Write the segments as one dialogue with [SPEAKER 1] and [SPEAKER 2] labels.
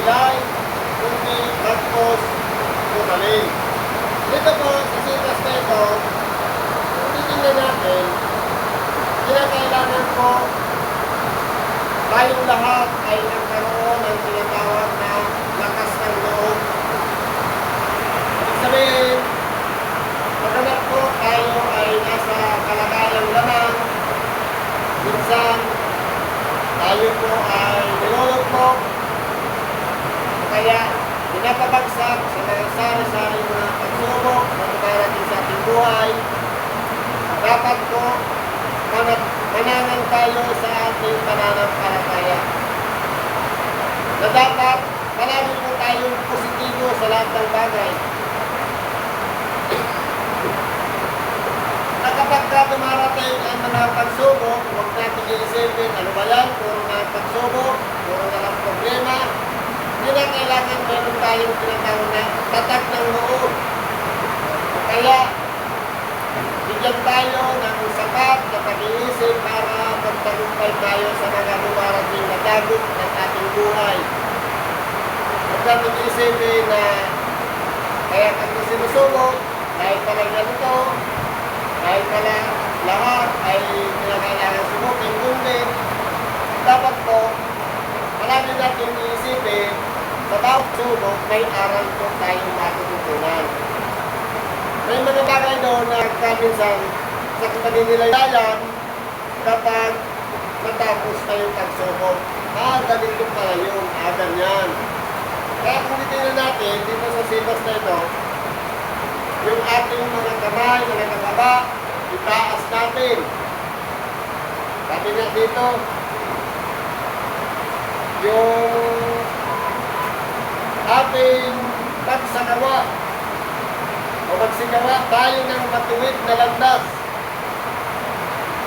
[SPEAKER 1] Pilay, kundi Marcos Tumalin. Dito po, sa sitas na ito, kung titingnan natin, kinakailangan po tayong lahat ay nagkaroon ng tinatawag na lakas ng loob. Ibig sabihin, pagkamat po tayo ay nasa kalagayang lamang, minsan tayo po ay nilulugmok, kaya pinapabagsak sa mga sari-sari mga pagsubok na dumarating sa ating buhay. Dapat po mananang tayo sa ating pananampalataya. Na dapat palagi po tayong positibo sa lahat ng bagay. Na kapag dumarating ang mga pagsubok, huwag natin iisipin, ano ba yan? Puro mga pagsubok, puro na lang problema. Hindi na kailangan meron tayong tinatawag na tatag ng loob. Kaya, bigyan tayo ng sapat na pag-iisip para magtagumpay tayo sa mga dumarating na dagok ng ating buhay. Huwag natin iisipin na kaya kami sinusubok, dahil pala ganito, dahil pala lahat ay kailangan subukin, kundi dapat po, palagi natin iisipin, sa bawat subok, may aral po tayong matututunan. May mga bagay doon na kaminsan sa paninilayan kapag matapos na yung pagsubok. Ganito pala yung ganyan. Kaya kung titignan natin dito sa sitas na ito, yung ating mga kamay, mga kababa, itaas natin. Sabi nga dito, yung ating pagsagawa o magsigawa tayo ng matuwid na landas.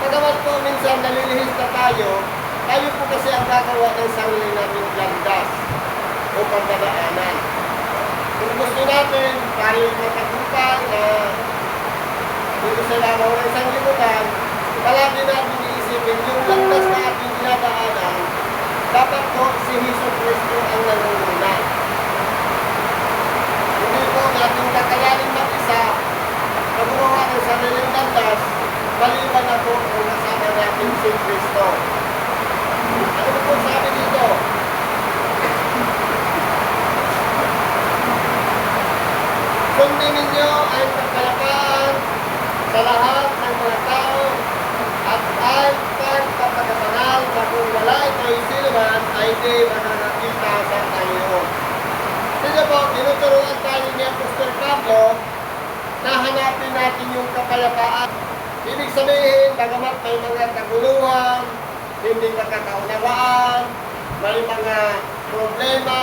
[SPEAKER 1] Pagkamat po minsan nalilihis na tayo po kasi ang gagawa ng sarili natin landas o pagdadaanan. Kung gusto natin tayo matagumpay na dito sa lamaw ng sanglibutan, palagi natin iisipin yung landas na ating dinadaanan, dapat po si Jesus Cristo ang nangunguna. Hindi po natin kakayanin mag-isa na gumawa ng sariling landas, maliban na po kung nasama natin si Cristo. Ano po sabi dito? Sundin ninyo ang kapayapaan sa lahat ng mga tao at ay pagpapagapanal na kung wala ito'y sinuman ay di mananakita sa tayo. Sino po, tinuturuan tayo ni Apostol Pablo na hanapin natin yung kapayapaan. Ibig sabihin, bagamat may mga kaguluhan, hindi magkakaunawaan, may mga problema,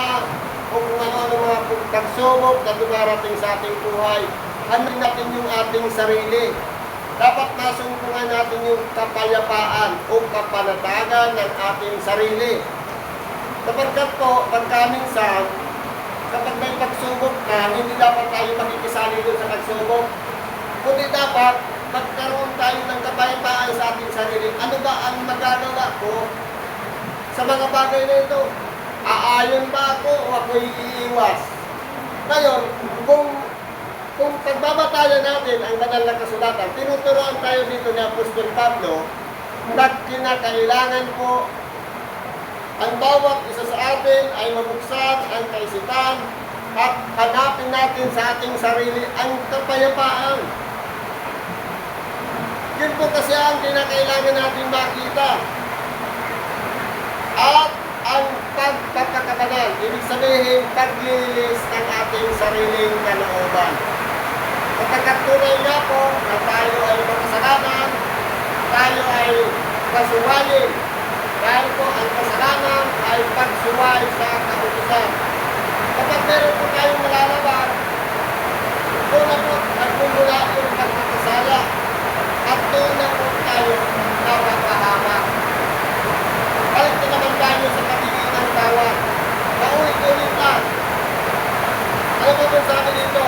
[SPEAKER 1] kung ano-ano mga pagsubok na dumarating sa ating buhay, hanapin natin yung ating sarili. Dapat masungkungan natin yung kapayapaan o kapanatagan ng ating sarili. Sapagkat po, pagkaminsan, kapag may pagsubok na, hindi dapat tayo makikisali doon sa pagsubok. Kundi dapat magkaroon tayo ng kapayapaan sa ating sarili. Ano ba ang magagawa ko sa mga bagay na ito? Aayon ba ako o ako'y iiwas? Ngayon, kung pagbabatayan natin ang banal na kasulatan, tinuturoan tayo dito ni Apostol Pablo na kinakailangan po ang bawat isa sa atin ay mabuksan ang kaisipan at hanapin natin sa ating sarili ang kapayapaan. Yun po kasi ang kinakailangan natin makita. At ang pagpapakabanal, ibig sabihin, paglilis ng ating sariling kalooban. Kapagkat tunay nga po na tayo ay makasalanan, tayo ay kasuwayin. Dahil po ang kasalanan ay pagsuway sa kautusan. Kapag meron po tayong malalaban, doon na po nagmumula yung pagkakasala. At doon na po tayo napapahamak. Balik na naman tayo sa pagiging ng tawad. Paulit-ulit na. Ano po kung sabi dito?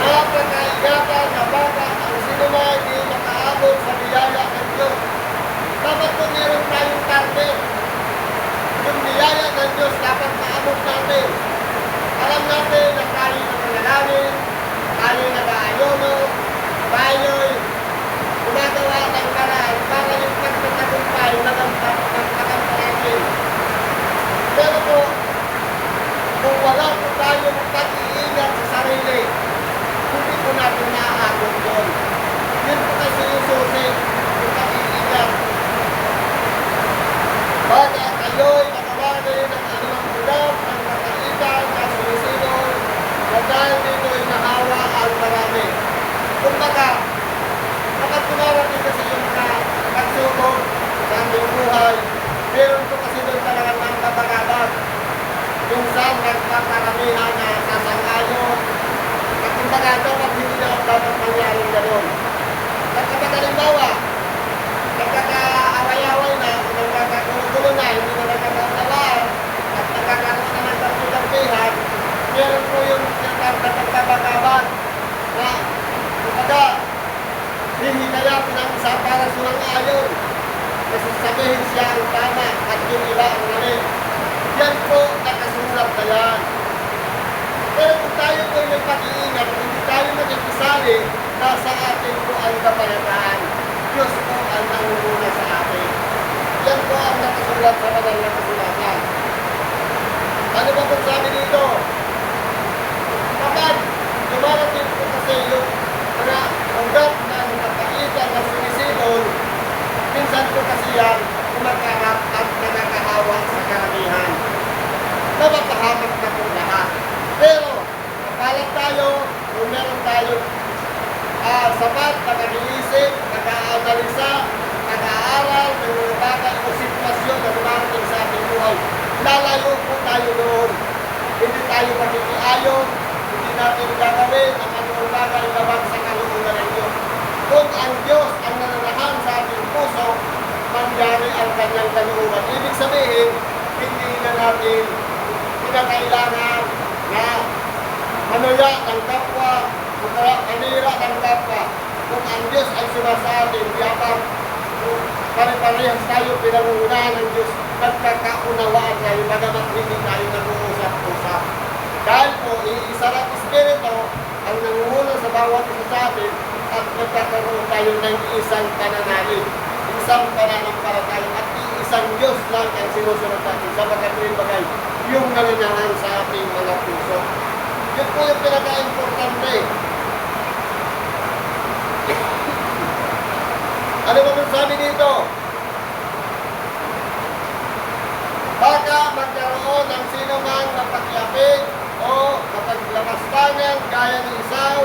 [SPEAKER 1] Napakaingatan na baka ang sinumay di makaabot sa biyaya ng Diyos. Dapat po meron tayong target. tayong pag-iingat sa sarili, hindi po natin naaabot doon. Yun po kasi yung susi, yung pag-iingat. Baka kayo'y nakawarin ng anumang ulap, ng kakaitan, ng sinisinol, na dahil dito'y nahawa ang marami. Kumbaga, kapag tumarating kasi yung mga pagsubok sa aming buhay, meron po kasi doon talaga ng kapagabat. Minsan, nagpaparamihan na sasang-ayon. At kumbaga, dapat hindi na dapat mangyari gano'n. At kapag halimbawa, nagkakaaway-away na, nagkakagulo na, hindi na nagkakaunawaan, at nagkakaroon na ng tarpihan, meron po yung pagkabagabat na, kumbaga, hihikayat ng isa para sumang-ayon. Kasi sabihin siya ang tama at yung iba ang mali. Yan po, nakasulat na yan. Pero kung tayo po yung pag-iingat, hindi tayo magkikisali, nasa atin po ang kapayapaan. Diyos po ang nangunguna sa atin. Yan po ang nakasulat sa banal na kasulatan. Ano ba kung sabi dito? Kapag dumarating po kasi yung mga ugat ng kapaitan na sinisinol, minsan po kasi yan kumakaharap at nakakahawa sa karamihan. Napapahamak na po lahat. Pero, kapalat tayo, kung meron tayo sapat na nag-iisip, nag-aanalisa, nag-aaral ng mga bagay o sitwasyon na dumarating sa ating buhay, lalayo po tayo doon. Hindi tayo makikiayon, hindi natin gagawin ang anong bagay labang sa kalooban ng Diyos. Kung ang Diyos ang nananahan sa ating puso, mangyari ang kanyang kalooban. Ibig sabihin, hindi na natin pinakailangan na manuya ng kapwa, o kaya kanira ng kapwa. Kung ang Diyos ay sumasatin, yabang pare-parehas tayo pinangungunahan ng Diyos, nagkakaunawaan tayo, bagamat hindi tayo nag-uusap-usap. Dahil po, iisa ng Espiritu ang nangunguna sa bawat isa sa atin at nagkakaroon tayo ng isang pananalig, isang pananampalataya at isang Diyos lang ang sinusunod natin sa bagay yung nananahan sa ating mga puso. Yun po yung pinaka-importante. Ano ba ang sabi dito? Baka magkaroon ng sino mang mapagyapin o mapaglamastangan gaya ng isaw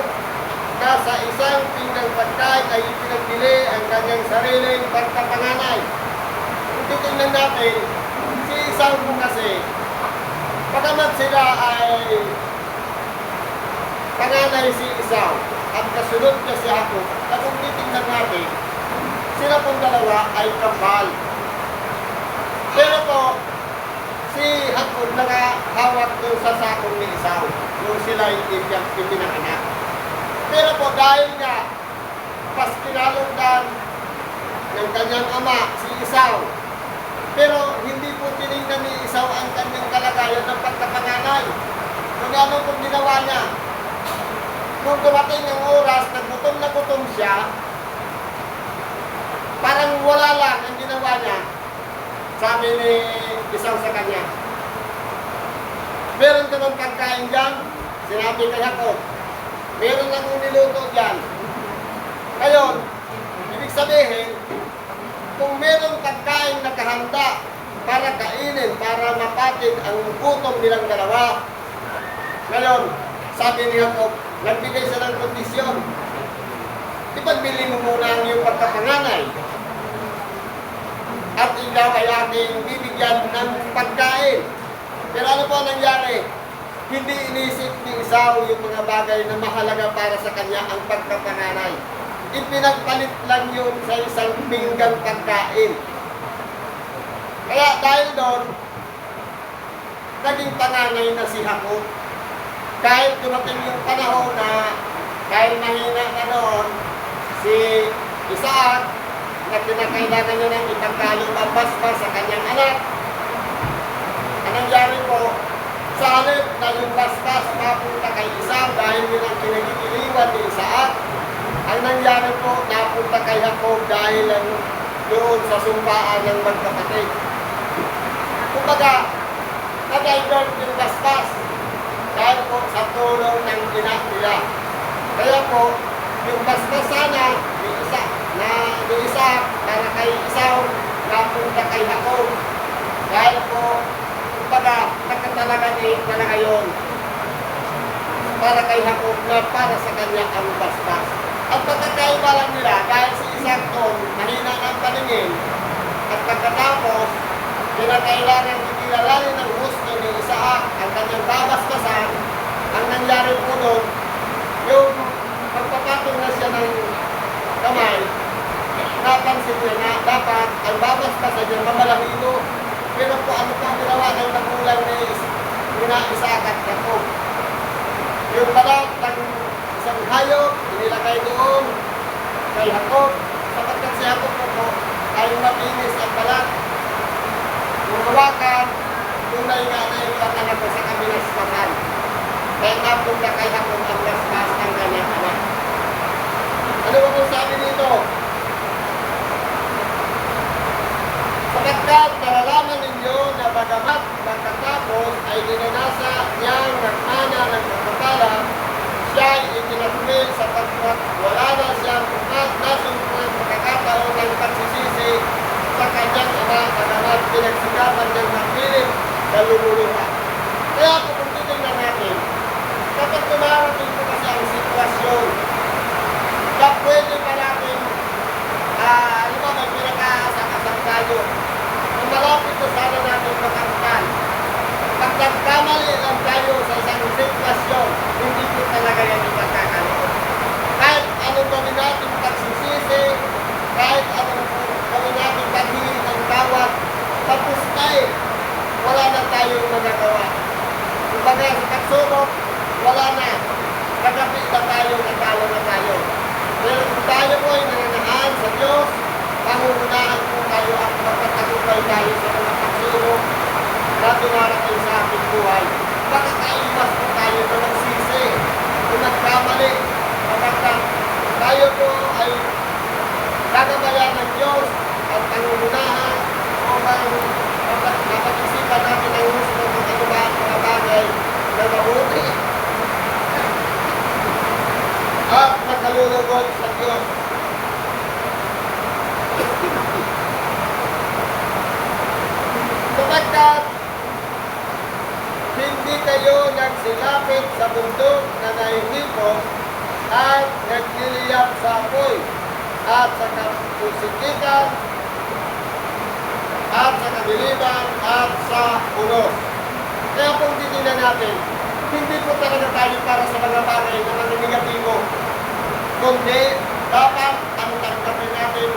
[SPEAKER 1] na sa isang pinggang pagkain ay ipinagbili ang kanyang sariling pagkapanganay. Kung titingnan natin, si isaw po kasi, pagamat sila ay panganay si isaw at kasunod niya si Jacob, at kung titingnan natin, sila pong dalawa ay kambal. Pero po, si Jacob nakahawak doon sa sakong ni Isaw nung sila yung pinanganak. Pero po dahil nga pas kinalungdan ng kanyang ama, si Isaw, pero hindi po tinignan ni Isaw ang kanyang kalagayan ng pagkapanganay. Kung ano pong ginawa niya, nung dumating ang oras, naggutom na gutom siya, parang wala lang ang ginawa niya. Sabi ni Isaw sa kanya, meron ka bang pagkain dyan? Sinabi kay Jacob, meron akong niluto dyan. Ngayon, ibig sabihin, kung meron pagkain na kahanda para kainin, para mapatid ang gutom nilang dalawa. Ngayon, sabi ni Jacob, nagbigay siya ng kondisyon. Ipagbili mo muna ang iyong pagkapanganay. At ikaw ay ating bibigyan ng pagkain. Pero ano po nangyari? Hindi inisip ni Isaw yung mga bagay na mahalaga para sa kanya ang pagkapanganay. Ipinagpalit lang yun sa isang pinggang pagkain. Kaya dahil doon, naging panganay na si Jacob. Kahit dumating yung panahon na kahit mahina na noon, si Isaac, na pinakailangan niya ng ipagkalong ang basbas sa kanyang anak. Ang nangyari po, sa halip na yung basbas mapunta kay Isaw dahil yun ang pinagigiliwan ni Isaac, ang nangyari po, napunta kay Jacob dahil doon sa sumpaan ng magkapatid. Kumbaga, nag-divert yung basbas. Dahil po, yung basbas sana, yung isa para kay Isaw, napunta kay Jacob. Dahil po, kumbaga, nakatalaga talaga yun. Para kay Jacob na para sa kanya ang basbas. At pagkakaiba lang nila, dahil si Isaac doon, mahina ng paningin, at pagkatapos, kinakailangan ikilalani ng gusto ni Isaac ang kanyang babasbasan, ang nangyari po doon, yung pagpapatong na siya ng kamay, napansin niya na dapat ang babasbasan niya mamalahino. Pero po ano po ang ginawa ng nagulang ni Isaac at Jacob? Yung balat ng isang hayop, inilagay doon kay Jacob, sapagkat si Jacob po ay mapinis ang balat. Kung hawakan, tunay nga na yung anak ko sa kabilaspasan. Kaya napunta kay Jacob ang basbas ng kanyang anak. Ano ba kung sabi dito? Sapagkat nalalaman ninyo na bagamat pagkatapos ay dinanasa niyang nagmana ng pagpapala, siya ay itinagmil sapagkat wala na siyang nasumpunang pagkakataon ng pagsisisi sa kanyang ama bagamat pinagsikapan niyang magpilit na lumuluha. Kaya kung titignan natin, kapag tumarating po kasi ang sitwasyon, na pwede pa natin, may pinakaasang tayo, ang malapit na sana natin makamtan. Pag nagkamali lang tayo sa isang sitwasyon, hindi po talaga yan ipagkakalimutan. Kahit anong gawin natin pagsisisi, kahit anong gawin natin paghingi ng tawad, tapos tayo, wala na tayong magagawa. Kumbaga sa pagsubok, wala na. Kagabi na tayo, natalo na tayo. Pero kung tayo po ay nananahan sa Diyos, pangungunahan po tayo at magpatagumpay tayo sa mga pagsubok na dumarating sa ating buhay. Makakaiwas po tayo na nagsisi. Kung nagkamali, kapag tayo po ay gagabayan ng Diyos at pangungunahan upang mapag-isipan natin ang gusto ng katubahan mga bagay na mabuti at makalulugod sa Diyos. Sapagkat hindi kayo nagsilapit sa bundok na naihipon at nagliliyap sa apoy at sa kapusikitan at sa kabiliban at sa unos. Kaya kung titignan natin, hindi po talaga tayo para sa mga bagay na mga negatibo, kundi dapat ang tanggapin natin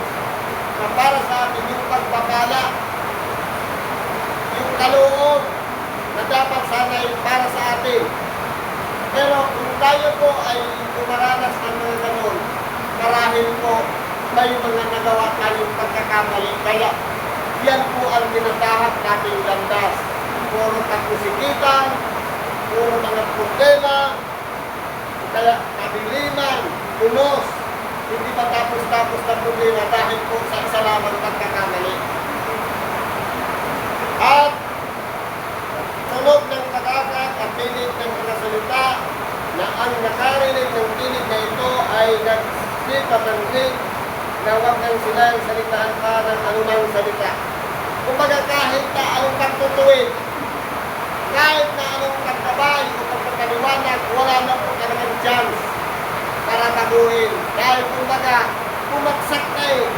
[SPEAKER 1] na para sa atin yung pagpapala, yung kaloob na dapat sana'y para sa atin. Pero kung tayo po ay umaranas ng mga ganun, marahil po may mga nagawa tayong pagkakamali. Kaya yan po ang tinatahak nating landas. Puro kapusikitan, puro mga problema, kaya kabiliman, unos, hindi pa tapos-tapos na problema dahil po sa isa lamang pagkakamali. At tunog ng kakakat at tinig ng mga salita na ang nakarinig ng tinig na ito ay nagsipamanhig na huwag nang silang salitaan pa ng anumang salita. Kumbaga kahit na anong pagtutuwid, kahit na anong pagkabay o pagkakaliwanag, wala na po talagang chance para baguhin. Dahil kumbaga, pumaksak na eh.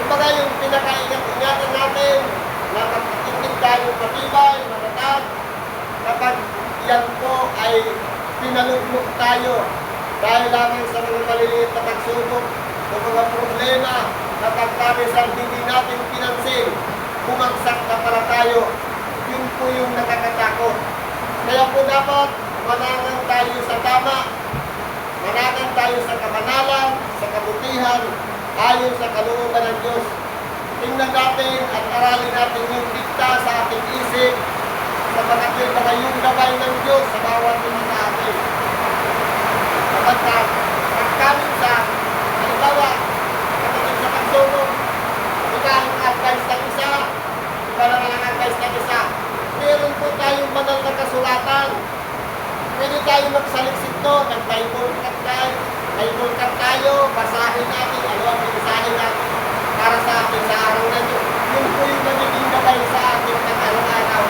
[SPEAKER 1] Kumbaga yung pinakaingat-ingatan natin na magtitindig tayo matibay, matatag, kapag yan po ay pinalugmok tayo dahil lamang sa mga maliliit na pagsubok o mga problema na pagkamisan hindi natin pinansin, bumagsak na pala tayo. Yun po yung nakakatakot. Kaya po dapat manangan tayo sa tama, manangan tayo sa kabanalan, sa kabutihan, ayon sa kalooban ng Diyos. Tingnan natin at aralin natin yung dikta sa ating isip, sa mga yung gabay ng Diyos sa bawat mga sa atin. Kapag pagkamit sa, halimbawa, kapag sa pagsulong, ikaw ang advice ng isa, iba naman ang advice ng isa. Meron po tayong banal na kasulatan. Pwede tayo magsaliksik doon, nag-Bible cut tayo, basahin natin, ano ang basahin natin para sa atin sa araw na ito. Yun po yung nagiging gabay sa atin ng araw-araw.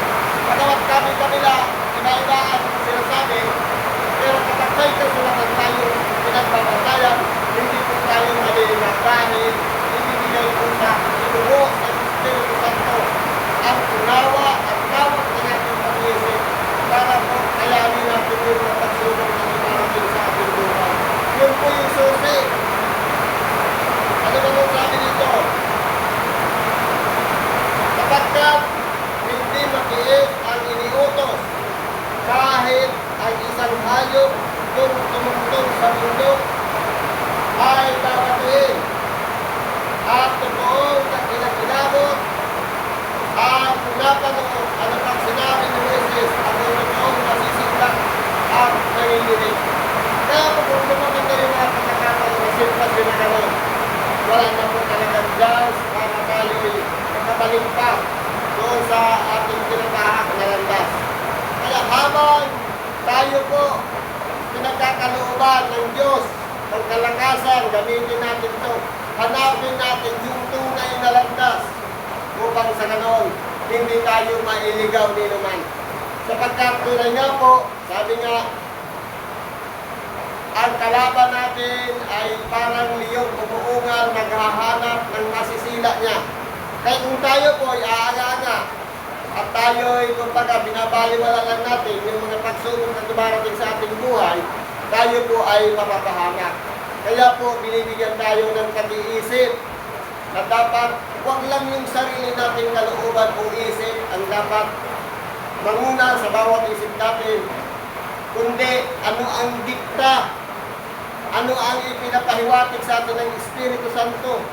[SPEAKER 1] Pagkawat kami-kabila, iba-iba ang sinasabi, pero kapag may kasulatan tayo, pinagbabantayan, hindi po tayo malililang dahil ibibigay po sa inuho sa Espiritu Santo ang unawa at tawag na natin pag-iisip para po kayanin natin yung mga pagsubok na iparating sa ating buhay. Yun po yung susi. Ano ba nung sabi dito? Kapagkat hindi matiis ang iniutos, kahit ang isang hayop kung tumungtong sa bundok ay babatuin at totoong kinakilabot at napanood ano pang sinabi ni Moises at totoong nasisiglang ang nanginginig. Kaya kung dumating na rin mga pagkakataon na sitwasyon na gano'n, wala na po talagang Diyos para tayo'y nakabalik pa doon sa ating tinatahak na landas. Kaya habang tayo po pinagkakalooban ng Diyos ng kalakasan, gamitin natin ito, hanapin natin yung tunay na landas upang sa ganon, hindi tayo mailigaw ni naman. Sapagkat tunay nga po, sabi nga, ang kalaban natin ay parang liyong umuungal, naghahanap ng masisila niya. Kaya kung tayo po ay aaga-aga at tayo ay kumbaga binabaliwala lang natin yung mga pagsubok na dumarating sa ating buhay, tayo po ay mapapahamak. Kaya po binibigyan tayo ng pag-iisip na dapat huwag lang yung sarili nating kalooban o isip ang dapat manguna sa bawat isip natin, kundi ano ang dikta, ano ang ipinapahiwatig sa atin ng Espiritu Santo,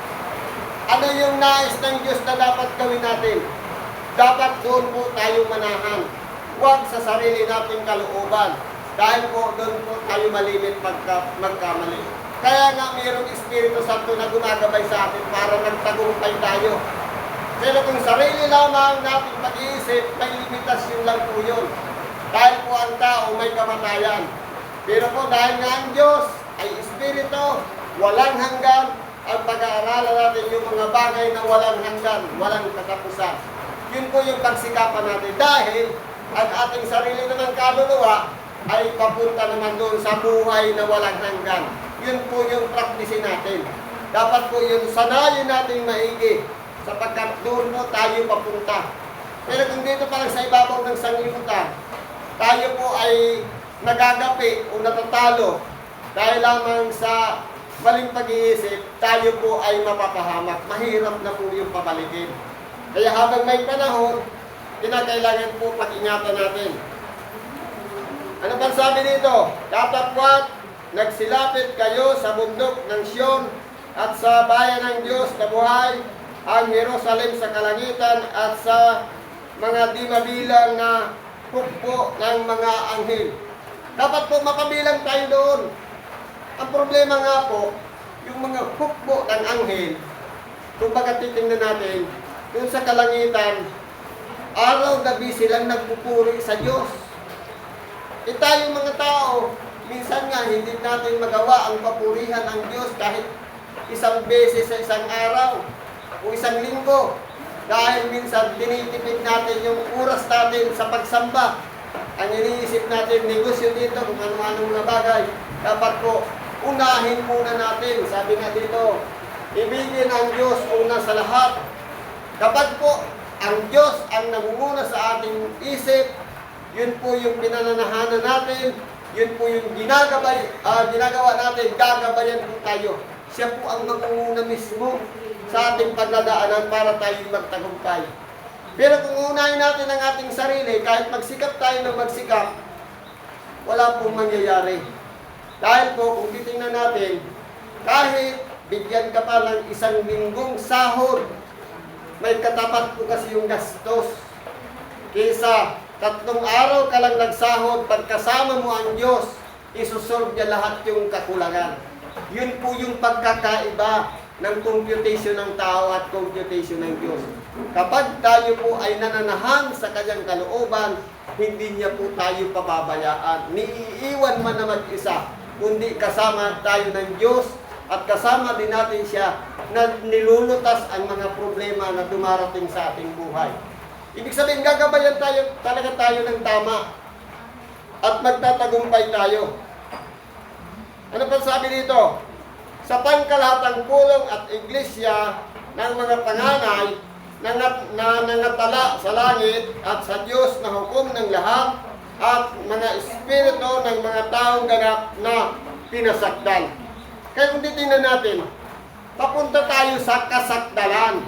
[SPEAKER 1] ano yung nais ng Diyos na dapat gawin natin. Dapat doon po tayo manahan, huwag sa sarili nating kalooban, dahil po doon po tayo malimit magkamali. Kaya nga mayroong Espiritu Santo na gumagabay sa atin para magtagumpay tayo. Pero kung sarili lamang natin pag-iisip, may limitasyon lang po yun. Dahil po ang tao may kamatayan. Pero po dahil nga ang Diyos ay Espiritu, walang hanggan, ang pag-aaralan natin yung mga bagay na walang hanggan, walang katapusan. Yun po yung pagsikapan natin. Dahil ang ating sarili naman kaluluwa ay papunta naman doon sa buhay na walang hanggan. Yun po yung praktisin natin. Dapat po yun sanayin natin maigi sapagkat doon po tayo papunta. Pero kung dito pa lang sa ibabaw ng sanglibutan, tayo po ay nagagapi o natatalo dahil lamang sa maling pag-iisip, tayo po ay mapapahamak. Mahirap na po yung pabalikin. Kaya habang may panahon, kinakailangan po pag-ingatan natin. Ano bang sabi dito? Datapwat, nagsilapit kayo sa bundok ng Sion at sa bayan ng Diyos na buhay, ang Jerusalem sa kalangitan at sa mga di mabilang na hukbo ng mga anghel. Dapat po mapabilang tayo doon. Ang problema nga po, yung mga hukbo ng anghel, kung bagat titingnan natin, doon sa kalangitan, araw-gabi silang nagpupuri sa Diyos. E tayong mga tao, minsan nga hindi natin magawa ang papurihan ng Diyos kahit isang beses sa isang araw o isang linggo. Dahil minsan tinitipid natin yung oras natin sa pagsamba. Ang iniisip natin, negosyo dito, kung ano-anong mga bagay. Dapat po, unahin muna natin. Sabi nga dito, ibigin ang Diyos una sa lahat. Kapag po ang Diyos ang nangunguna sa ating isip, yun po yung pinananahanan natin, yun po yung ginagawa natin, gagabayan po tayo. Siya po ang mangunguna mismo sa ating pagdadaanan para tayo magtagumpay. Pero kung unahin natin ang ating sarili, kahit magsikap tayo ng magsikap, wala pong mangyayari. Dahil po, kung titingnan natin, kahit bigyan ka pa ng isang linggong sahod, may katapat po kasi yung gastos. Kaysa 3 araw ka lang nagsahod, pagkasama mo ang Diyos, isusolve niya lahat yung kakulangan. Yun po yung pagkakaiba ng computation ng tao at computation ng Diyos. Kapag tayo po ay nananahan sa kanyang kalooban, hindi niya po tayo pababayaan. Niiiwan man na mag-isa, kundi kasama tayo ng Diyos at kasama din natin siya na nilulutas ang mga problema na dumarating sa ating buhay. Ibig sabihin, gagabayan talaga tayo ng tama at magtatagumpay tayo. Ano pa sabi dito? Sa pangkalahatang pulong at iglesia ng mga panganay na nangatala sa langit at sa Diyos na hukom ng lahat at mga espiritu ng mga taong ganap na pinasakdal. Kaya kung titingnan natin, papunta tayo sa kasakdalan.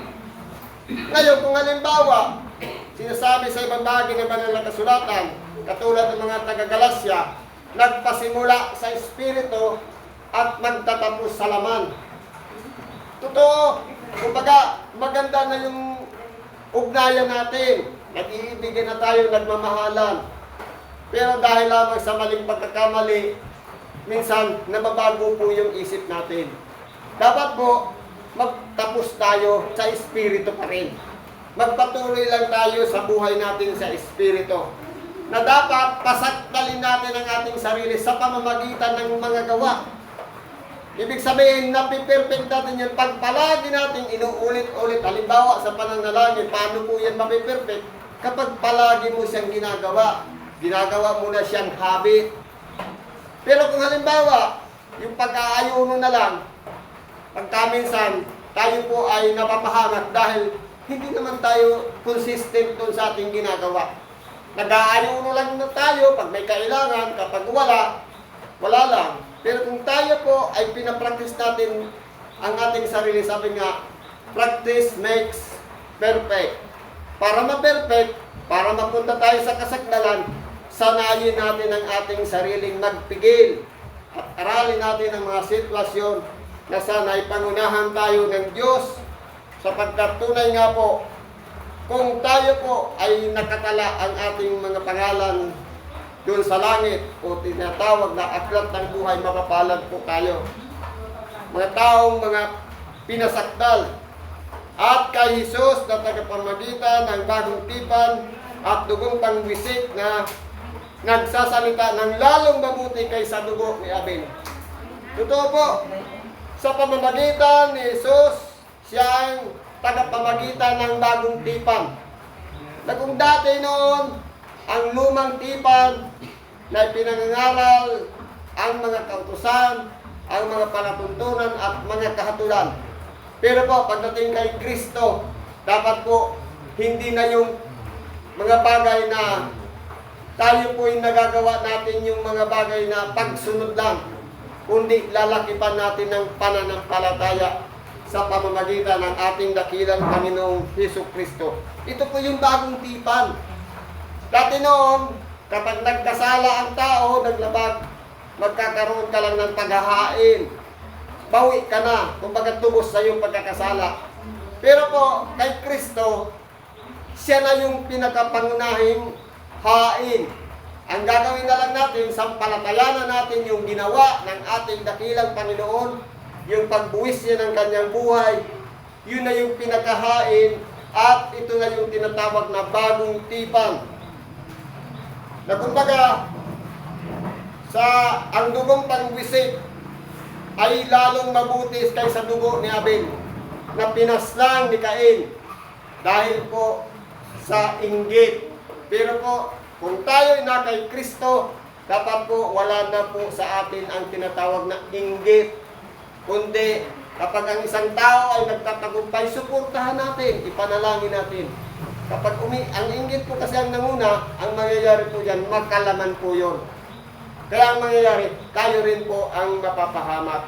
[SPEAKER 1] Ngayon, kung halimbawa, sinasabi sa ibang bahagi ng banal na kasulatan, katulad ng mga taga-Galasya, nagpasimula sa espiritu at magtatapos sa laman. Totoo, kumbaga, maganda na yung ugnayan natin. Nag-iibigan na tayo, nagmamahalan. Pero dahil lamang sa maling pagkakamali, minsan nababago po yung isip natin. Dapat po, magtapos tayo sa espiritu pa rin. Magpatuloy lang tayo sa buhay natin sa espiritu. Na dapat pasakdalin natin ang ating sarili sa pamamagitan ng mga gawa. Ibig sabihin, napiperfect natin yan. Pag palagi natin inuulit-ulit, halimbawa sa pananalangin, paano po yan mapiperfect? Kapag palagi mo siyang ginagawa mo na siyang habit. Pero kung halimbawa, yung pag-aayuno na lang, pagkaminsan, tayo po ay napapahamak dahil hindi naman tayo consistent dun sa ating ginagawa. Nag-aayuno lang na tayo pag may kailangan, kapag wala lang. Pero kung tayo po ay pinapractice natin ang ating sarili, sabi nga, practice makes perfect. Para ma-perfect, para mapunta tayo sa kasakdalan, sanayin natin ang ating sariling magpigil at aralin natin ang mga sitwasyon na sana'y pangunahan tayo ng Diyos sapagkat tunay nga po, kung tayo po ay nakatala ang ating mga pangalan doon sa langit o tinatawag na aklat ng buhay, mapapalad po tayo. Mga taong mga pinasakdal at kay Jesus na tagapamagitan ng bagong tipan at dugong pangwisik na nagsasalita ng lalong mabuti kaysa dugo ni Abel. Totoo po, sa pamamagitan ni Jesus, siya ang tagapamagitan ng bagong tipan. Na kung dati noon, ang lumang tipan na pinangangaral ang mga kautusan, ang mga palatuntunan at mga kahatulan. Pero po, pagdating kay Kristo, dapat po hindi na yung mga bagay na tayo po yung nagagawa natin yung mga bagay na pagsunod lang, kundi lalakipan natin ng pananampalataya sa pamamagitan ng ating dakilang Panginoong Hesukristo. Ito po yung bagong tipan. Dati noon, kapag nagkasala ang tao, naglabag, magkakaroon ka lang ng paghahain. Bawi ka na, kumbaga tubos sa iyong pagkakasala. Pero po, kay Kristo, siya na yung pinakapangunahing hain. Ang gagawin na lang natin, sampalatayanan natin yung ginawa ng ating dakilang Panginoon, yung pagbuwis niya ng kanyang buhay, yun na yung pinakahain, at ito na yung tinatawag na bagong tipan. Na kumbaga, ang dugong pangwisik ay lalong mabuti kaysa dugo ni Abel na pinaslang ni Cain dahil po sa inggit. Pero po, kung tayo na kay Kristo, dapat po wala na po sa atin ang tinatawag na inggit. Kundi kapag ang isang tao ay nagtatagumpay, suportahan natin, ipanalangin natin. Kapag ang inggit po kasi ang nanguna, ang mangyayari po dyan, magkalaman po yun. Kaya ang mangyayari, tayo rin po ang mapapahamak.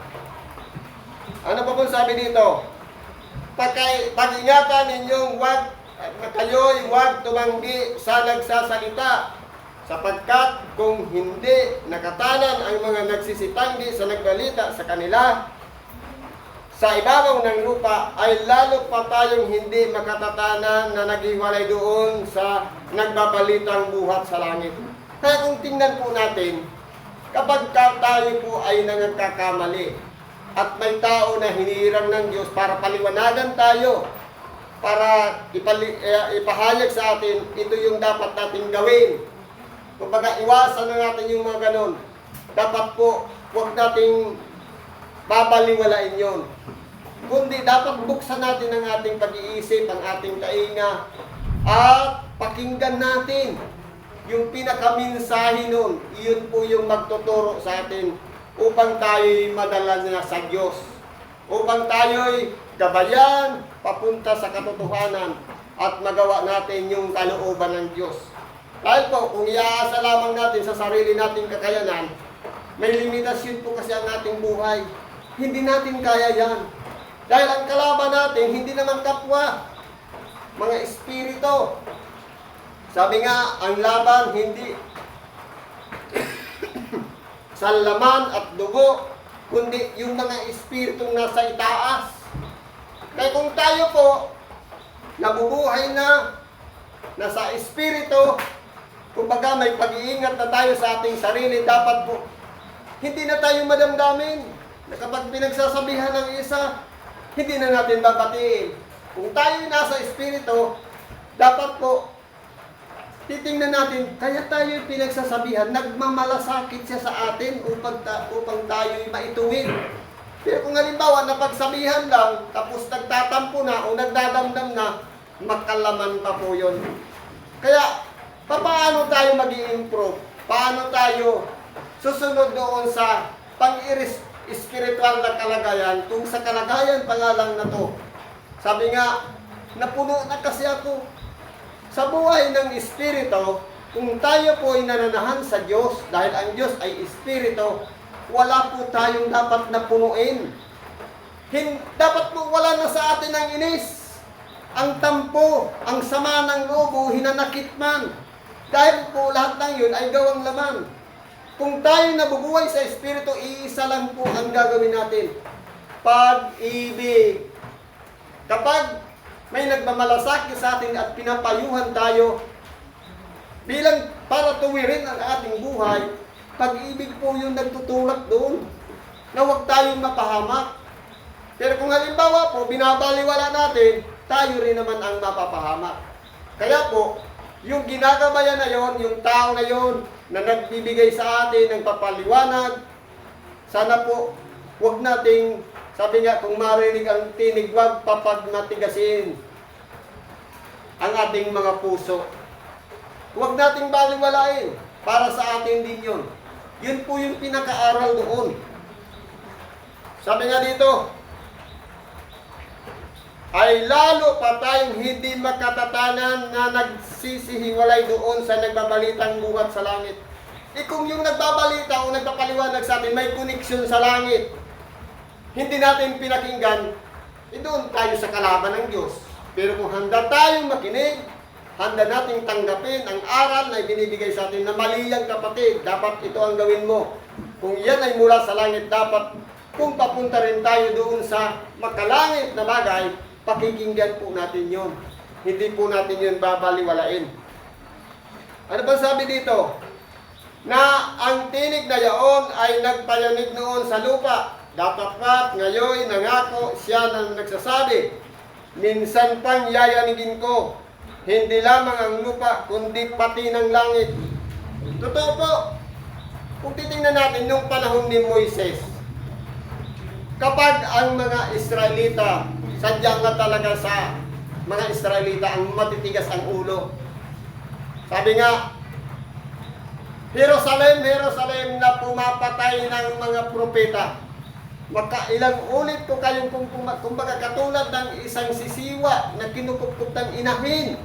[SPEAKER 1] Ano pa po sabi dito? Pag-ingatan ninyong kayo'y huwag tumanggi sa nagsasalita, sapagkat kung hindi nakatanan ang mga nagsisitanggi sa nagbalita sa kanila, sa ibabaw ng lupa ay lalo pa tayong hindi makatatanan na naghiwalay doon sa nagbabalitang buhat sa langit. Kaya kung tingnan po natin, kapag tayo po ay nagkakamali at may tao na hinirang ng Diyos para paliwanagan tayo, para ipahayag sa atin, ito yung dapat natin gawin. Kumbaga, iwasan na natin yung mga ganon. Dapat po, huwag nating babaliwalain yon. Kundi dapat buksan natin ang ating pag-iisip, ang ating tainga, at pakinggan natin yung pinakaminsahe nun. Iyon po yung magtuturo sa atin upang tayo'y madala na sa Diyos. Upang tayo'y gabayan papunta sa katotohanan at magawa natin yung kalooban ng Diyos. Dahil po, kung iaasa lamang natin sa sarili nating kakayanan, may limitasyon po kasi ang ating buhay. Hindi natin kaya yan. Dahil ang kalaban natin, hindi naman kapwa, mga espiritu. Sabi nga, ang laban hindi sa laman at dugo, kundi yung mga espiritong nasa itaas. Kaya kung tayo po, nabubuhay na, nasa espiritu, kumbaga may pag-iingat na tayo sa ating sarili, dapat po, hindi na tayo madamdamin na kapag pinagsasabihan ng isa, hindi na natin babatiin. Kung tayo nasa espiritu, dapat po, titingnan natin, kaya tayo pinagsasabihan, nagmamalasakit siya sa atin upang tayo'y maituwid. Pero kung halimbawa, napagsabihan lang, tapos nagtatampo na o nagdadamdam na, makalaman pa po yun. Kaya, paano tayo mag-i-improve? Paano tayo susunod doon sa pang-spiritual na kalagayan kung sa kalagayan pa nga lang na to? Sabi nga, napuno na kasi ako sa buhay ng espiritu. Kung tayo po ay nananahan sa Diyos, dahil ang Diyos ay espiritu, wala po tayong dapat napunuin. Dapat po wala na sa atin ang inis, ang tampo, ang sama ng loob, hinanakit man. Dahil po lahat ng yun ay gawang laman. Kung tayo nabubuhay sa espiritu, iisa lang po ang gagawin natin. Pag-ibig. Kapag may nagmamalasakit sa atin at pinapayuhan tayo, bilang para tuwirin ang ating buhay, pag-ibig po yung nagtutulak doon, na huwag tayong mapahamak. Pero kung halimbawa po, binabaliwala natin, tayo rin naman ang mapapahamak. Kaya po, yung ginagabayan na yon, yung tao na yon, na nagbibigay sa atin ng papaliwanag, sana po, huwag nating, sabi nga, kung marinig ang tinig, huwag papagmatigasin ang ating mga puso. Huwag nating baliwalain, para sa atin din yun. Yun po yung pinaka-aral doon. Sabi nga dito, ay lalo pa tayong hindi makatatanan na nagsisihiwalay doon sa nagbabalitang buhat sa langit. Kung yung nagbabalita o nagpapaliwanag sa atin may koneksyon sa langit, hindi natin pinakinggan, doon tayo sa kalaban ng Diyos. Pero kung handa tayong makinig, handa nating tanggapin ang aral na ibinibigay sa atin na mali yan kapatid, dapat ito ang gawin mo. Kung yan ay mula sa langit, dapat kung papunta rin tayo doon sa makalangit na bagay, pakikinggan po natin yon. Hindi po natin yun babaliwalain. Ano ba sabi dito? Na ang tinig na yaon ay nagpayanig noon sa lupa. Datapwat ngayon nangako siya na nagsasabi, minsan pang yayanigin ko, hindi lamang ang lupa, kundi pati ng langit. Totoo po. Kung titingnan natin nung panahon ni Moises, kapag ang mga Israelita, sadyang na talaga sa mga Israelita ang matitigas ang ulo. Sabi nga, Jerusalem, Jerusalem na pumapatay ng mga propeta. Makailang ulit ko kayong kumbaga katulad ng isang sisiwa na kinukupkup ng inahin.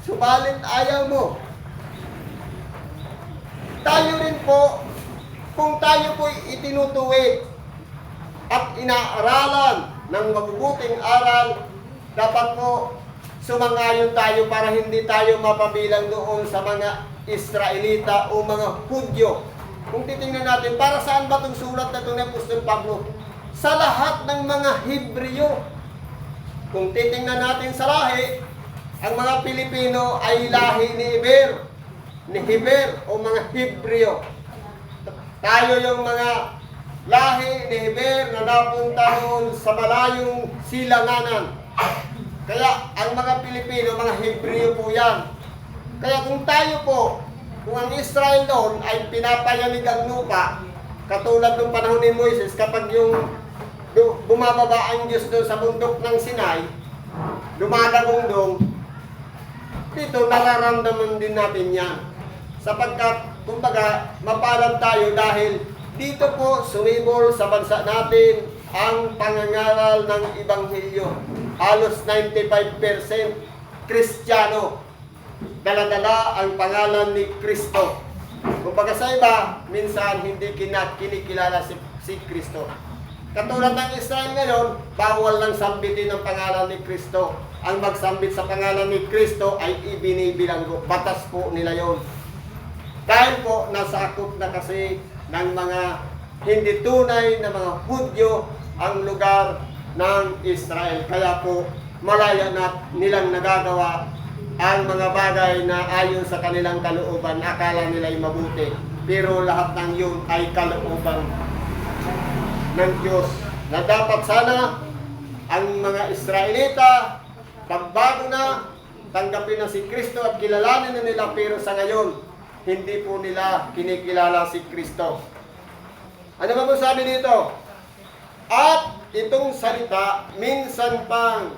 [SPEAKER 1] Subalit ayaw mo. Tayo rin po, kung tayo po itinutuwid at inaaralan ng mabubuting aral, dapat po sumangayon tayo para hindi tayo mapabilang doon sa mga Israelita o mga Hudyo. Kung titingnan natin, para saan ba itong sulat na ito ni Apostol Pablo? Sa lahat ng mga Hebreo. Kung titingnan natin sa lahi, ang mga Pilipino ay lahi ni Heber o mga Hebreo. Tayo yung mga lahi ni Heber na napunta noon sa malayong silanganan. Kaya ang mga Pilipino, mga Hebreo po yan. Kaya kung tayo po kung ang Israel noon ay pinapayanig ang lupa, katulad ng panahon ni Moises, kapag yung bumababa ang Diyos doon sa bundok ng Sinai, dumadagong-dong, dito nararamdaman din natin yan. Sapagkat, kumbaga, mapalad tayo dahil dito po sumibol sa bansa natin ang pangangaral ng Ebanghelyo. Halos 95% Kristiyano. Dala-dala ang pangalan ni Kristo. Kumbaga sa iba, minsan hindi kinikilala si Kristo. Katulad ng Israel ngayon, bawal lang sambitin ang pangalan ni Kristo. Ang magsambit sa pangalan ni Kristo ay ibinibilanggo. Batas po nila yon. Dahil po, nasakop na kasi ng mga hindi tunay na mga Hudyo ang lugar ng Israel. Kaya po, malaya na nilang nagagawa ang mga bagay na ayon sa kanilang kalooban. Akala nila ay mabuti. Pero lahat ng yun ay kalooban ng Diyos. Na dapat sana ang mga Israelita, pagbago na, tanggapin na si Kristo at kilalanin na nila. Pero sa ngayon, hindi po nila kinikilala si Kristo. Ano ba po sabi dito? At itong salita, minsan pang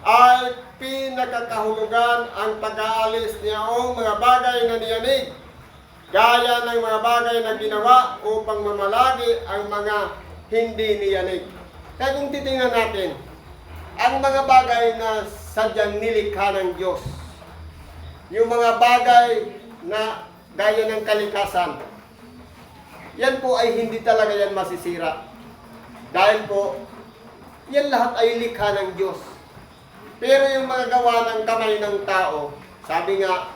[SPEAKER 1] ay pinakakahulugan ang pag-aalis niya o mga bagay na niyanig, gaya ng mga bagay na ginawa upang mamalagi ang mga hindi niyanig. Kaya kung titingnan natin, ang mga bagay na sadyang nilikha ng Diyos, yung mga bagay na gaya ng kalikasan, yan po ay hindi talaga yan masisira. Dahil po, yan lahat ay likha ng Diyos. Pero yung mga gawa ng kamay ng tao, sabi nga,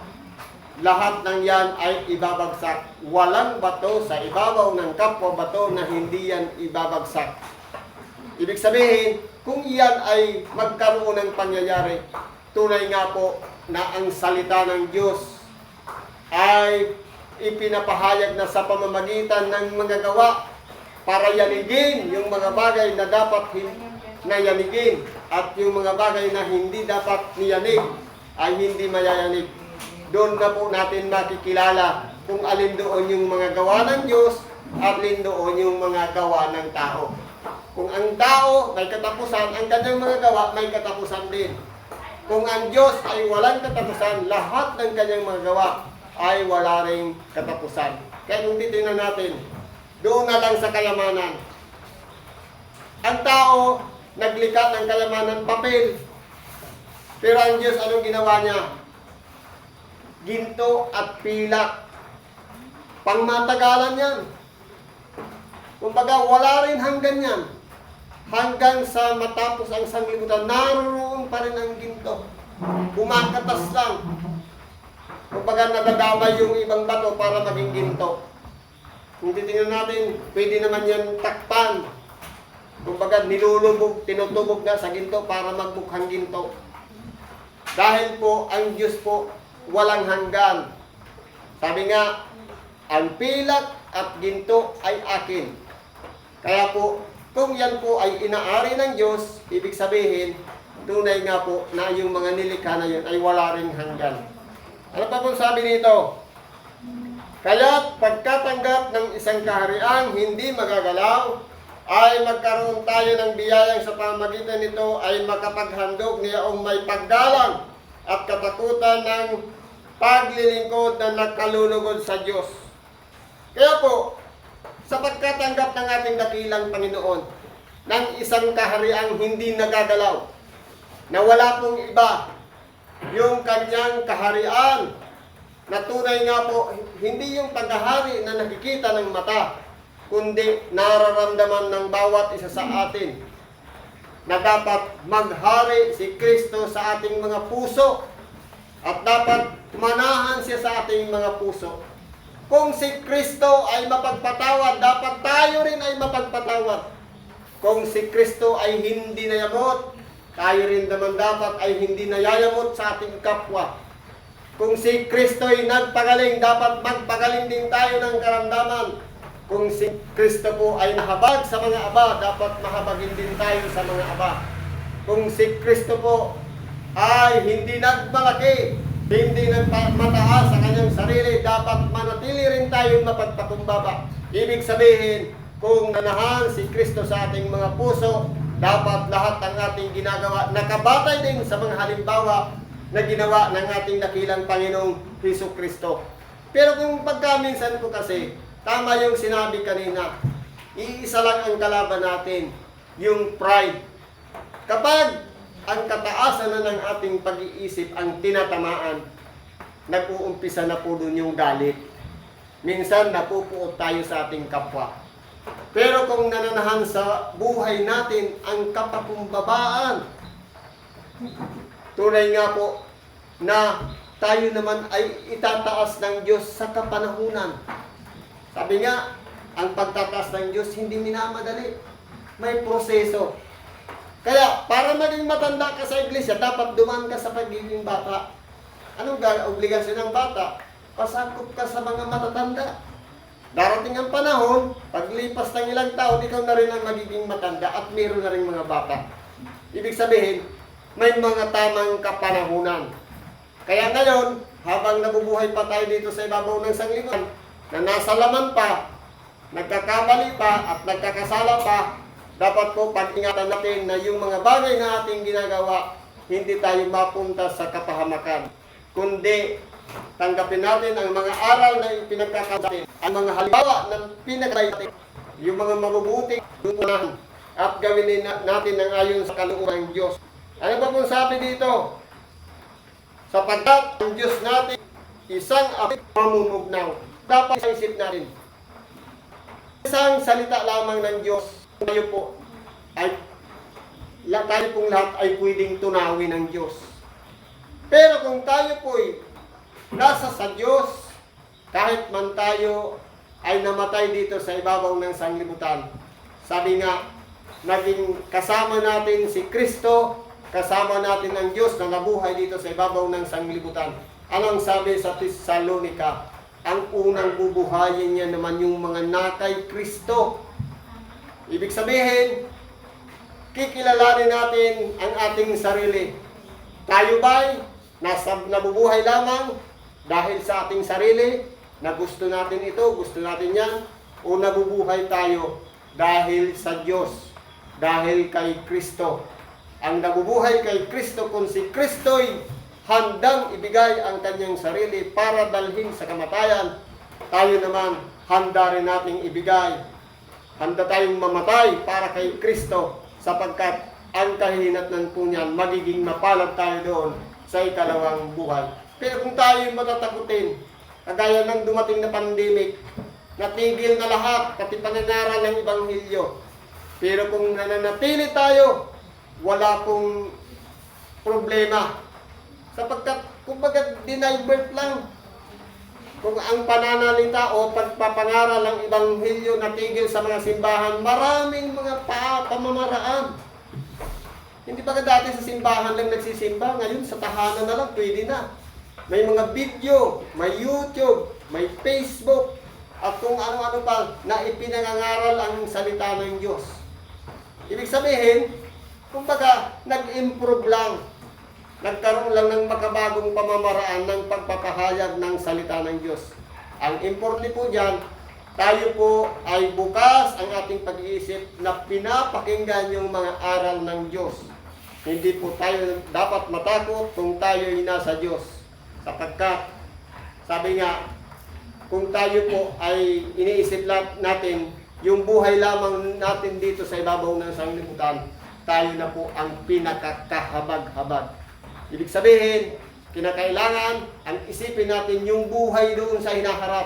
[SPEAKER 1] lahat ng yan ay ibabagsak. Walang bato sa ibabaw ng kapwa bato na hindi yan ibabagsak. Ibig sabihin, kung yan ay magkaroon ng pangyayari, tunay nga po na ang salita ng Diyos ay ipinapahayag na sa pamamagitan ng mga gawa para yanigin yung mga bagay na dapat na yanigin at yung mga bagay na hindi dapat niyanig ay hindi mayayanig. Doon na po natin makikilala kung alin doon yung mga gawa ng Diyos at alin doon yung mga gawa ng tao. Kung ang tao may katapusan, ang kanyang mga gawa may katapusan din. Kung ang Diyos ay walang katapusan, lahat ng kanyang mga gawa ay wala ring katapusan. Kaya kung titingnan natin, doon na lang sa kayamanan. Ang tao, naglikha ng kayamanan, papel. Pero ang Diyos, anong ginawa niya? Ginto at pilak. Pangmatagalan yan. Kumbaga, wala rin hanggan yan. Hanggang sa matapos ang sanglibutan, naroon pa rin ang ginto. Kumakatas lang. Kumbaga, nadadamay yung ibang bato para maging ginto. Kung titingnan natin, pwede naman yan takpan. Kumbaga, nilulubog, tinutubog na sa ginto para magmukhang ginto. Dahil po, ang Diyos po, walang hanggan. Sabi nga, ang pilak at ginto ay akin. Kaya po, kung yan po ay inaari ng Diyos, ibig sabihin, tunay nga po na yung mga nilikha na yun ay wala ring hanggan. Ano pa po sabi nito? Kaya pagkatanggap ng isang kahariang hindi magagalaw, ay magkaroon tayo ng biyayang sa pamamagitan nito ay makapaghandog niyaong may paggalang at katakutan ng paglilingkod na nakalulugod sa Diyos. Kaya po, sa pagkatanggap ng ating dakilang Panginoon ng isang kahariang hindi nagagalaw, na wala pong iba, yung kanyang kaharian, na tunay nga po, hindi yung paghahari na nakikita ng mata, kundi nararamdaman ng bawat isa sa atin, na dapat maghari si Kristo sa ating mga puso, at dapat manahan siya sa ating mga puso. Kung si Kristo ay mapagpatawad, dapat tayo rin ay mapagpatawad. Kung si Kristo ay hindi nayamot, tayo rin naman dapat ay hindi nayayamot sa ating kapwa. Kung si Kristo ay nagpagaling, dapat magpagaling din tayo ng karamdaman. Kung si Kristo po ay nahabag sa mga aba, dapat mahabagin din tayo sa mga aba. Kung si Kristo po ay hindi nagmalaki hindi nagmataas sa kanyang sarili, dapat manatili rin tayong mapagpakumbaba. Ibig sabihin, kung nanahan si Kristo sa ating mga puso, dapat lahat ng ating ginagawa nakabatay din sa mga halimbawa na ginawa ng ating dakilang Panginoong Hesus Kristo. Pero kung pagkaminsan po kasi, tama yung sinabi kanina, iisa lang ang kalaban natin, yung pride. Kapag ang kataasan na ng ating pag-iisip ang tinatamaan, nag-uumpisa na po dun yung galit. Minsan napupuot tayo sa ating kapwa. Pero kung nananahan sa buhay natin ang kapakumbabaan, tunay nga po na tayo naman ay itataas ng Diyos sa kapanahunan. Sabi nga, ang pagtataas ng Diyos hindi minamadali. May proseso. Kaya, para maging matanda ka sa iglesia, dapat dumaan ka sa pagiging bata. Anong obligasyon ng bata? Pasakop ka sa mga matatanda. Darating ang panahon, paglipas ng ilang taon, ikaw na rin ang magiging matanda at mayroon na rin mga bata. Ibig sabihin, may mga tamang kapanahunan. Kaya ngayon, habang nabubuhay pa tayo dito sa ibabaw ng sanglibutan, na nasa laman pa, nagkakamali pa at nagkakasala pa, dapat po pag-ingatan natin na yung mga bagay na ating ginagawa, hindi tayo mapunta sa kapahamakan. Kundi, tanggapin natin ang mga aral na pinagkakasatin, ang mga halimbawa ng pinagkakasatin natin, yung mga mabubuting tutunan, at gawin natin ang ayon sa kalooban ng Diyos. Ano ba pong sabi dito? Sapagkat ang Diyos natin, isang apit mamumugnaw. Dapat isip natin. Isang salita lamang ng Diyos, tayo pong lahat ay pwedeng tunawin ng Diyos. Pero kung tayo po'y nasa sa Diyos, kahit man tayo ay namatay dito sa ibabaw ng sanglibutan, sabi nga, naging kasama natin si Kristo, kasama natin ang Diyos na nabuhay dito sa ibabaw ng sanglibutan. Anong sabi sa Tesalonica? Ang unang bubuhayin niya naman yung mga nakay Kristo. Ibig sabihin, kikilalanin natin ang ating sarili. Tayo ba'y nabubuhay lamang dahil sa ating sarili, na gusto natin ito, gusto natin yan, o nabubuhay tayo dahil sa Diyos, dahil kay Kristo. Ang nabubuhay kay Kristo, kung si Kristo'y handang ibigay ang kanyang sarili para dalhin sa kamatayan, tayo naman handa rin nating ibigay. Handa tayong mamatay para kay Kristo, sapagkat ang kahihinatnan po niyan, magiging mapalad tayo doon sa ikalawang buhay. Pero kung tayo matatakutin, kagaya ng dumating na pandemic, natigil na lahat, pati pananaral ng Ebanghelyo. Pero kung nananatili tayo, wala pong problema. Sapagkat, kumbaga, deny birth lang. Kung ang pananalita o pagpapangaral ng Ebanghelyo natigil sa mga simbahan, maraming mga pamamaraan. Hindi ba dati sa simbahan lang nagsisimba, ngayon sa tahanan na lang, pwede na. May mga video, may YouTube, may Facebook, at kung ano-ano pa na ipinangangaral ang salita ng Diyos. Ibig sabihin, kumbaga, nag-improve lang. Nagkaroon lang ng makabagong pamamaraan ng pagpapahayag ng salita ng Diyos. Ang importante po dyan, tayo po ay bukas ang ating pag-iisip na pinapakinggan yung mga aral ng Diyos. Hindi po tayo dapat matakot kung tayo ay nasa Diyos. Sapagkat, sabi nga, kung tayo po ay iniisip natin, yung buhay lamang natin dito sa ibabaw ng sanglibutan, tayo na po ang pinakakahabag-habag. Ibig sabihin, kinakailangan ang isipin natin yung buhay doon sa hinaharap.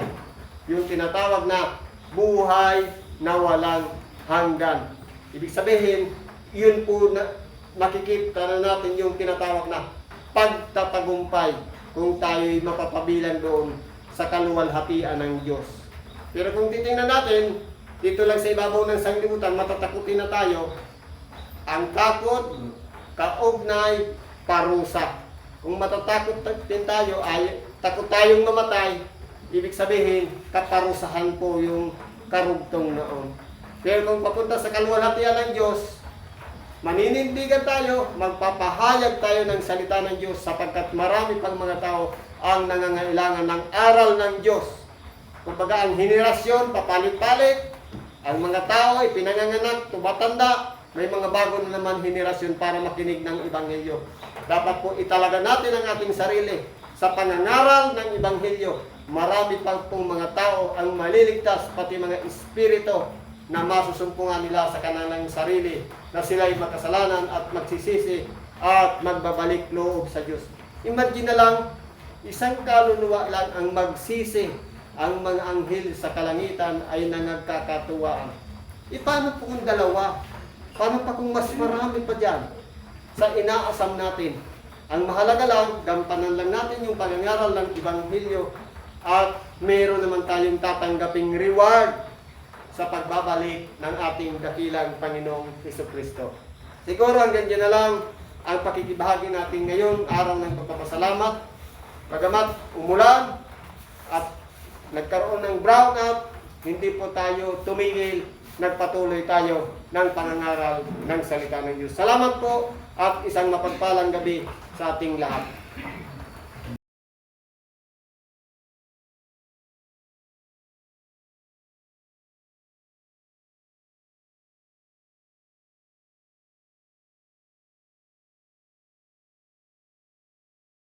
[SPEAKER 1] Yung tinatawag na buhay na walang hanggan. Ibig sabihin, yun po na makikita na natin yung tinatawag na pagtatagumpay kung tayo'y mapapabilang doon sa kaluwalhatian ng Diyos. Pero kung titingnan natin, dito lang sa ibabaw ng sanglibutan, matatakutin na tayo. Ang takot, kaugnay, parusa. Kung matatakot din tayo, ay takot tayong mamatay, ibig sabihin, kaparusahan po yung karugtong noon. Pero kung papunta sa kaluwalhatian ng Diyos, Maninindigan tayo, magpapahayag tayo ng salita ng Diyos sapagkat marami pang mga tao ang nangangailangan ng aral ng Diyos. Kumbaga ang henerasyon, papalit-palit, ang mga tao ay pinanganganak, tumatanda, may mga bago na naman henerasyon para makinig ng Ebanghelyo. Dapat po italaga natin ang ating sarili sa pangangaral ng Ebanghelyo. Marami pang pong mga tao ang maliligtas, pati mga espiritu na masusumpungan nila sa kanilang sarili na sila'y makasalanan at magsisisi at magbabalik loob sa Diyos. Imagine na lang, isang kaluluwa lang ang magsisi, ang mga anghel sa kalangitan ay nangagkakatuwaan. Paano po kung dalawa? Paano pa kung mas marami pa dyan sa inaasam natin? Ang mahalaga lang, gampanan lang natin yung pangangaral ng Ebanghelyo at meron naman tayong tatanggaping reward sa pagbabalik ng ating dakilang Panginoong Jesucristo. Siguro hanggang dyan na lang ang pakikibahagi natin ngayon, araw ng pagpapasalamat. Bagamat umulan at nagkaroon ng brownout, hindi po tayo tumigil, nagpatuloy tayo ng pangangaral ng salita ng Diyos. Salamat po at isang mapagpalang gabi sa ating lahat.